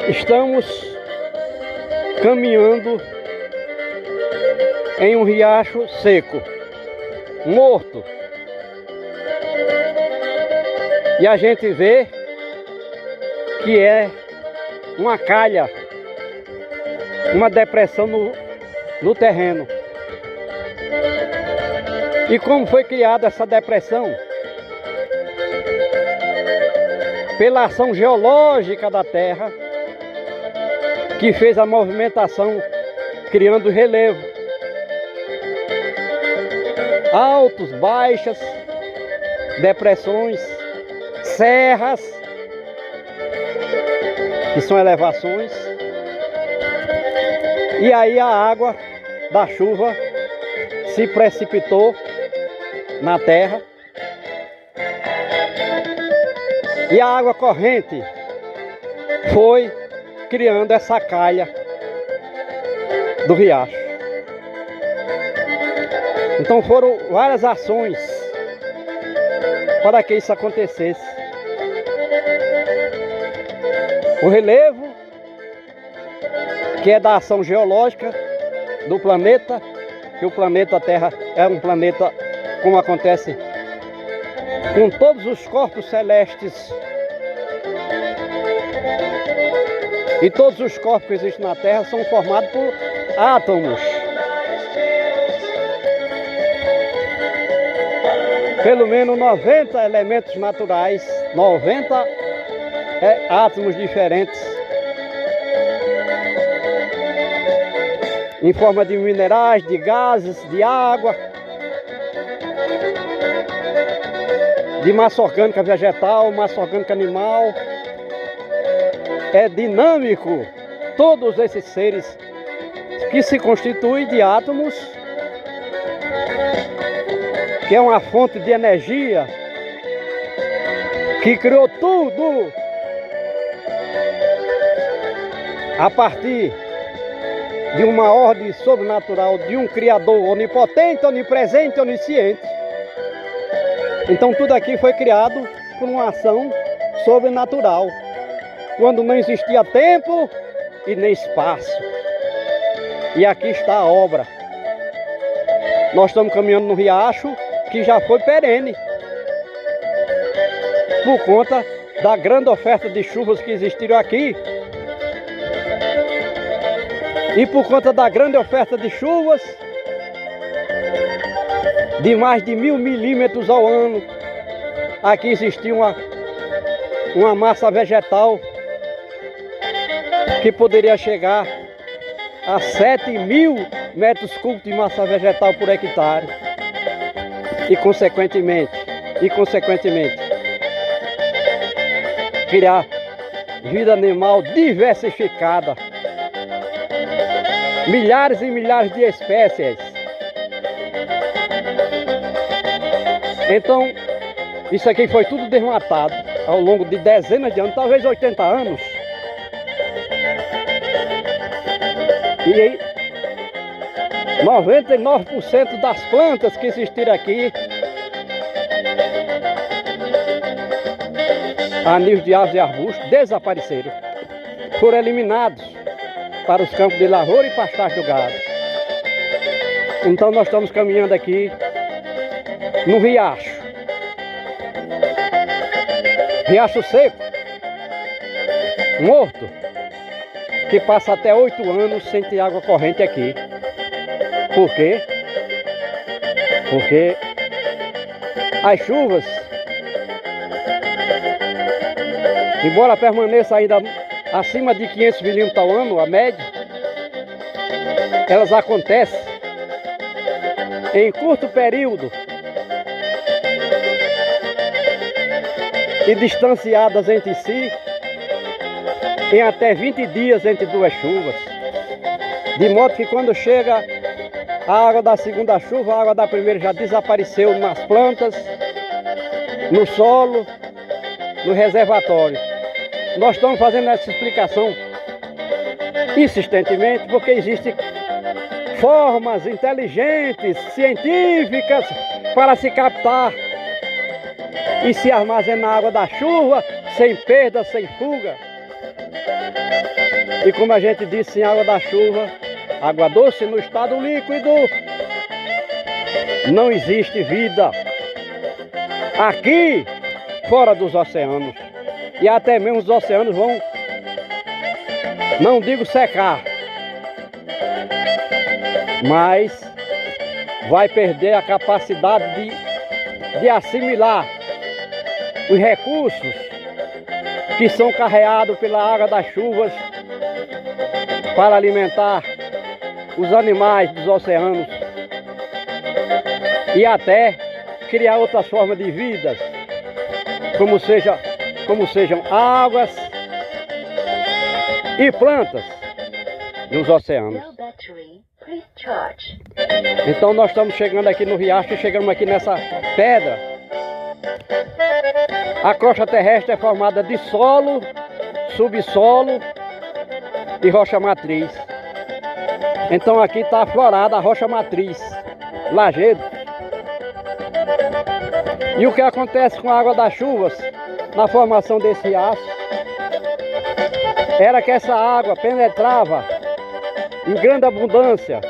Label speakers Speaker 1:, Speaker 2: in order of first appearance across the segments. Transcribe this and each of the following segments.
Speaker 1: Estamos caminhando em um riacho seco, morto. E a gente vê que é uma calha, uma depressão no terreno. E como foi criada essa depressão? Pela ação geológica da terra, que fez a movimentação criando relevo. Altos, baixas, depressões, serras, que são elevações. E aí a água da chuva se precipitou na terra. E a água corrente foi criando essa calha do riacho. Então foram várias ações para que isso acontecesse. O relevo, que é da ação geológica do planeta, que o planeta Terra é um planeta, como acontece com todos os corpos celestes. E todos os corpos que existem na Terra são formados por átomos. Pelo menos 90 elementos naturais, 90 átomos diferentes, em forma de minerais, de gases, de água, de massa orgânica vegetal, massa orgânica animal. É dinâmico, todos esses seres que se constituem de átomos, que é uma fonte de energia, que criou tudo a partir de uma ordem sobrenatural, de um Criador onipotente, onipresente, onisciente. Então tudo aqui foi criado por uma ação sobrenatural, quando não existia tempo e nem espaço. E aqui está a obra. Nós estamos caminhando no riacho que já foi perene, por conta da grande oferta de chuvas que existiram aqui. E por conta da grande oferta de chuvas, de mais de 1000 milímetros ao ano, aqui existia uma massa vegetal que poderia chegar a 7.000 metros cúbicos de massa vegetal por hectare. E consequentemente, criar vida animal diversificada. Milhares e milhares de espécies. Então, isso aqui foi tudo desmatado ao longo de dezenas de anos, talvez 80 anos. E aí, 99% das plantas que existiram aqui, a nível de árvores e arbustos, desapareceram. Foram eliminados para os campos de lavoura e pastagem do gado. Então nós estamos caminhando aqui no riacho. Riacho seco, morto, que passa até 8 anos sem ter água corrente aqui. Por quê? Porque as chuvas, embora permaneça ainda acima de 500 milímetros ao ano, a média, elas acontecem em curto período e distanciadas entre si em até 20 dias entre duas chuvas. De modo que quando chega a água da segunda chuva, a água da primeira já desapareceu nas plantas, no solo, no reservatório. Nós estamos fazendo essa explicação insistentemente porque existem formas inteligentes, científicas, para se captar e se armazenar água da chuva sem perda, sem fuga. E como a gente disse em água da chuva, água doce no estado líquido, não existe vida aqui fora dos oceanos. E até mesmo os oceanos vão, não digo secar, mas vai perder a capacidade de assimilar os recursos que são carreados pela água das chuvas para alimentar os animais dos oceanos e até criar outras formas de vidas, como sejam águas e plantas nos oceanos. Então nós estamos chegando aqui no riacho, chegamos aqui nessa pedra. A crosta terrestre é formada de solo, subsolo e rocha matriz. Então aqui está aflorada a rocha matriz, lajedo. E o que acontece com a água das chuvas na formação desse riacho era que essa água penetrava em grande abundância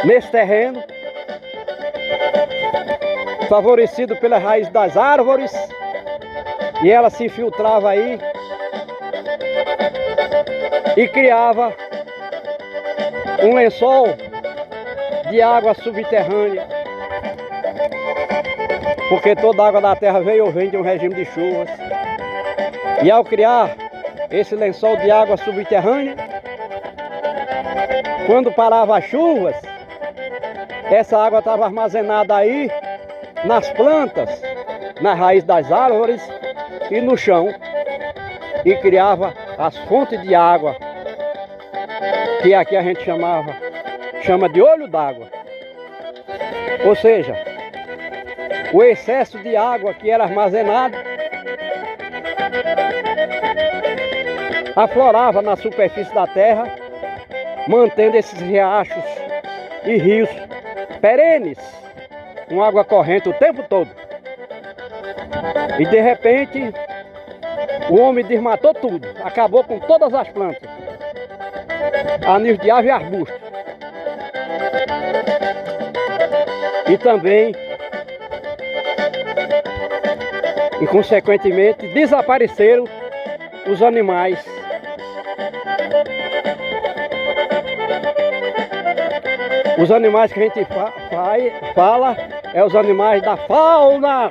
Speaker 1: nesse terreno, favorecido pela raiz das árvores, e ela se infiltrava aí e criava um lençol de água subterrânea, porque toda a água da terra veio ou vem de um regime de chuvas. E ao criar esse lençol de água subterrânea, quando parava as chuvas, essa água estava armazenada aí nas plantas, nas raízes das árvores e no chão, e criava as fontes de água, que aqui a gente chama de olho d'água. Ou seja, o excesso de água que era armazenado aflorava na superfície da terra, mantendo esses riachos e rios perenes, com água corrente o tempo todo. E de repente, o homem desmatou tudo, acabou com todas as plantas, a nível de árvore e arbusto. E também, e consequentemente, desapareceram os animais. Os animais que a gente fala é os animais da fauna.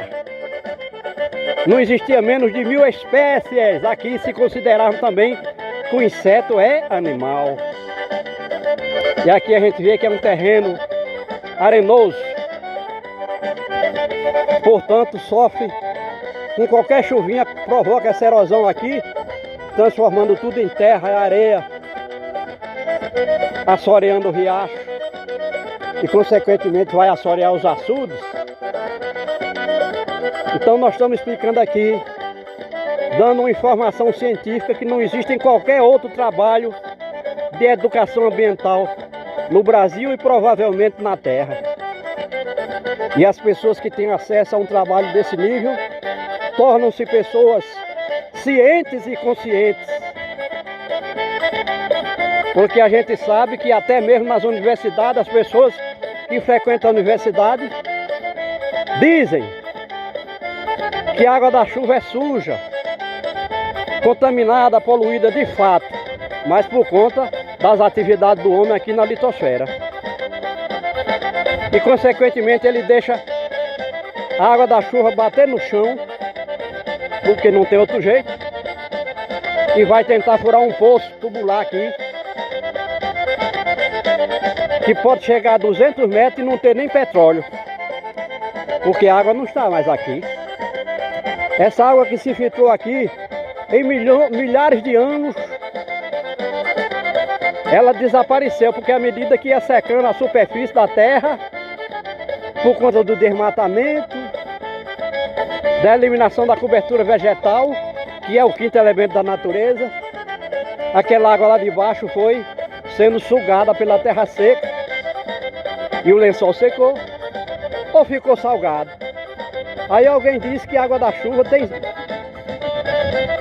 Speaker 1: Não existia menos de 1000 espécies. Aqui se consideravam também que o inseto é animal. E aqui a gente vê que é um terreno arenoso. Portanto, sofre com qualquer chuvinha que provoca essa erosão aqui, transformando tudo em terra e areia, assoreando o riacho e consequentemente vai assorear os açudes. Então nós estamos explicando aqui, dando uma informação científica que não existe em qualquer outro trabalho de educação ambiental no Brasil e provavelmente na Terra. E as pessoas que têm acesso a um trabalho desse nível tornam-se pessoas cientes e conscientes. Porque a gente sabe que até mesmo nas universidades, as pessoas que frequentam a universidade dizem que a água da chuva é suja, contaminada, poluída de fato, mas por conta das atividades do homem aqui na litosfera. E consequentemente ele deixa a água da chuva bater no chão, porque não tem outro jeito, e vai tentar furar um poço tubular aqui, que pode chegar a 200 metros e não ter nem petróleo, porque a água não está mais aqui. Essa água que se filtrou aqui em milhares de anos, ela desapareceu, porque à medida que ia secando a superfície da terra, por conta do desmatamento, da eliminação da cobertura vegetal, que é o quinto elemento da natureza, aquela água lá de baixo foi sendo sugada pela terra seca, e o lençol secou, ou ficou salgado. Aí alguém disse que a água da chuva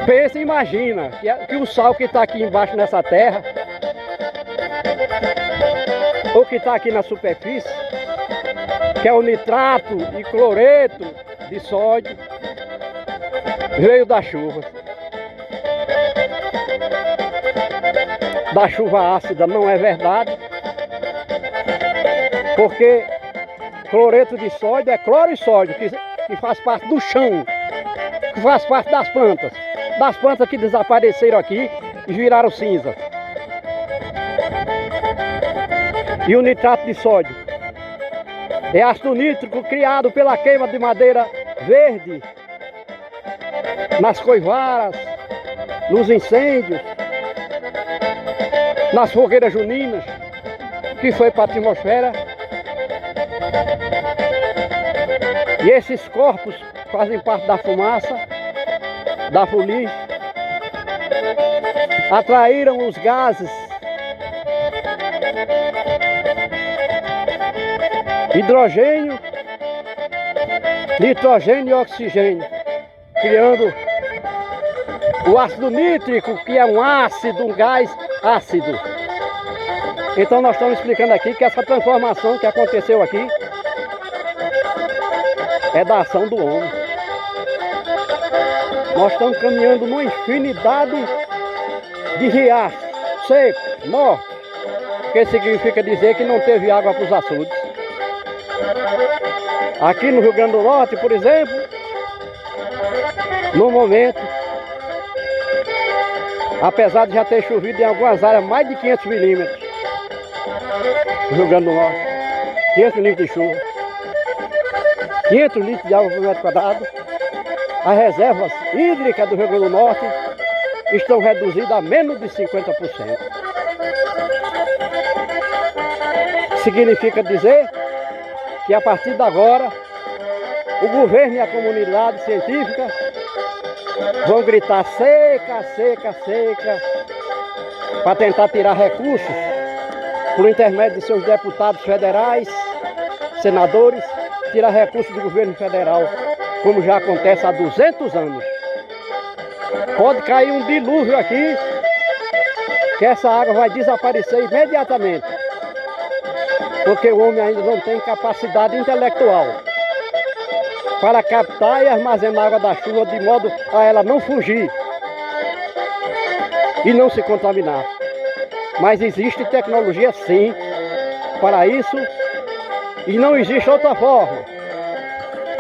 Speaker 1: Pensa e imagina que o sal que está aqui embaixo nessa terra, ou que está aqui na superfície, que é o nitrato e cloreto de sódio, veio da chuva. Da chuva ácida não é verdade, porque cloreto de sódio é cloro e sódio, que faz parte do chão, que faz parte das plantas que desapareceram aqui e viraram cinza. E o nitrato de sódio é ácido nítrico criado pela queima de madeira verde nas coivaras, nos incêndios, nas fogueiras juninas, que foi para a atmosfera. E esses corpos fazem parte da fumaça, da fuligem, atraíram os gases hidrogênio, nitrogênio e oxigênio, criando o ácido nítrico, que é um ácido, um gás ácido. Então nós estamos explicando aqui que essa transformação que aconteceu aqui é da ação do homem. Nós estamos caminhando numa infinidade de riachos secos, mortos, que significa dizer que não teve água para os açudes. Aqui no Rio Grande do Norte, por exemplo, no momento, apesar de já ter chovido em algumas áreas mais de 500 milímetros, no Rio Grande do Norte, 500 milímetros de chuva, 500 litros de água por metro quadrado, as reservas hídricas do Rio Grande do Norte estão reduzidas a menos de 50%. Significa dizer que a partir de agora, o governo e a comunidade científica vão gritar seca, seca, seca, para tentar tirar recursos por intermédio de seus deputados federais, senadores, tirar recursos do governo federal, como já acontece há 200 anos. Pode cair um dilúvio aqui, que essa água vai desaparecer imediatamente, porque o homem ainda não tem capacidade intelectual para captar e armazenar a água da chuva de modo a ela não fugir e não se contaminar. Mas existe tecnologia sim para isso, e não existe outra forma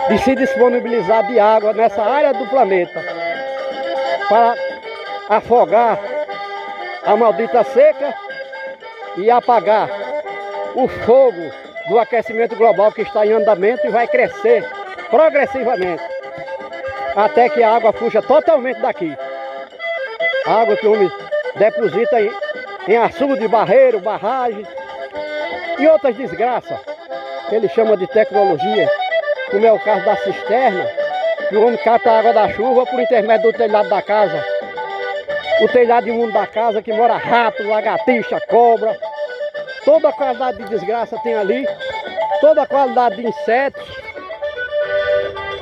Speaker 1: de se disponibilizar de água nessa área do planeta para afogar a maldita seca e apagar o fogo do aquecimento global que está em andamento e vai crescer progressivamente até que a água fuja totalmente daqui. A água que o homem deposita em açude, barreiro, barragem e outras desgraças que ele chama de tecnologia, como é o caso da cisterna, que o homem capta a água da chuva por intermédio do telhado da casa. O telhado imundo da casa, que mora rato, lagartixa, cobra, toda a qualidade de desgraça tem ali, toda a qualidade de insetos.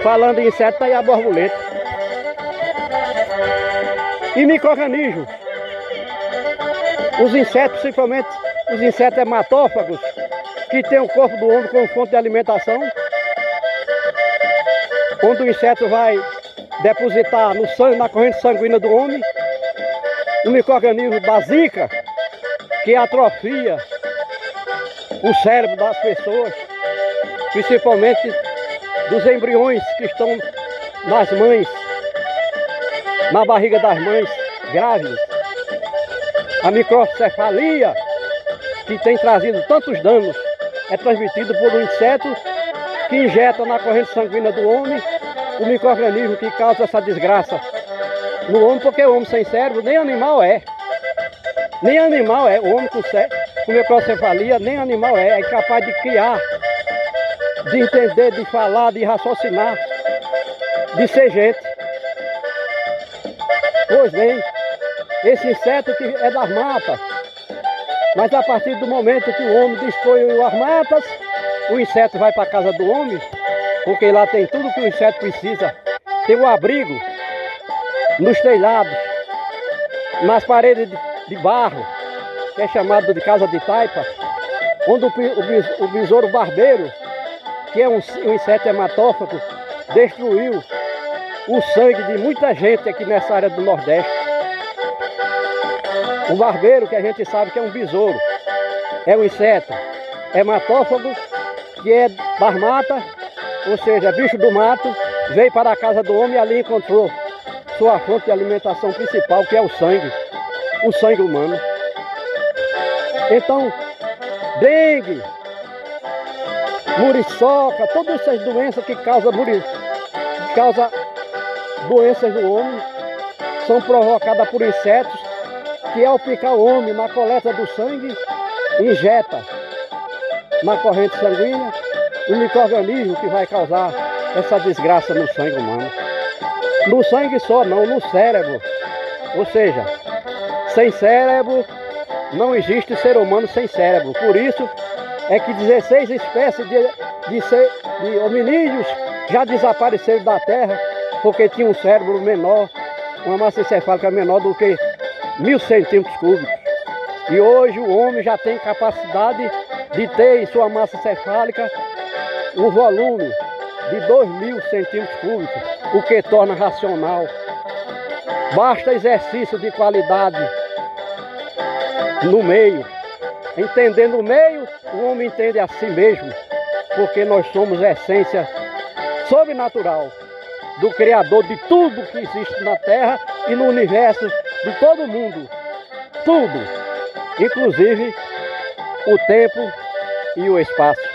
Speaker 1: Falando em inseto, está aí a borboleta. E micro-organismos. Os insetos, principalmente os insetos hematófagos, que tem o corpo do homem como fonte de alimentação, onde o inseto vai depositar no sangue, na corrente sanguínea do homem, o micro-organismo da zika, que atrofia o cérebro das pessoas, principalmente dos embriões que estão nas mães, na barriga das mães grávidas. A microcefalia, que tem trazido tantos danos, é transmitido por um inseto que injeta na corrente sanguínea do homem o micro-organismo que causa essa desgraça no homem, porque o homem sem cérebro nem animal é. Nem animal é. O homem com microcefalia nem animal é. É capaz de criar, de entender, de falar, de raciocinar, de ser gente. Pois bem, esse inseto que é das matas, mas a partir do momento que o homem destrói as matas, o inseto vai para a casa do homem, porque lá tem tudo que o inseto precisa. Tem o abrigo, nos telhados, nas paredes de barro, que é chamado de casa de taipa, onde o besouro barbeiro, que é um inseto hematófago, destruiu o sangue de muita gente aqui nessa área do Nordeste. O barbeiro, que a gente sabe que é um besouro, é um inseto hematófago, que é das matas, ou seja, bicho do mato, veio para a casa do homem e ali encontrou sua fonte de alimentação principal, que é o sangue humano. Então, dengue, muriçoca, todas essas doenças que causam doenças do homem, são provocadas por insetos que, ao picar o homem na coleta do sangue, injeta na corrente sanguínea o micro-organismo que vai causar essa desgraça no sangue humano. No sangue só não, no cérebro. Ou seja, sem cérebro não existe ser humano sem cérebro. Por isso é que 16 espécies de hominídeos já desapareceram da Terra, porque tinham um cérebro menor, uma massa encefálica menor do que 1000 centímetros cúbicos. E hoje o homem já tem capacidade de ter em sua massa encefálica um volume de 2000 centímetros cúbicos, o que torna racional. Basta exercício de qualidade no meio. Entendendo o meio, o homem entende a si mesmo, porque nós somos a essência sobrenatural do Criador de tudo que existe na Terra e no universo, de todo mundo. Tudo, inclusive o tempo e o espaço.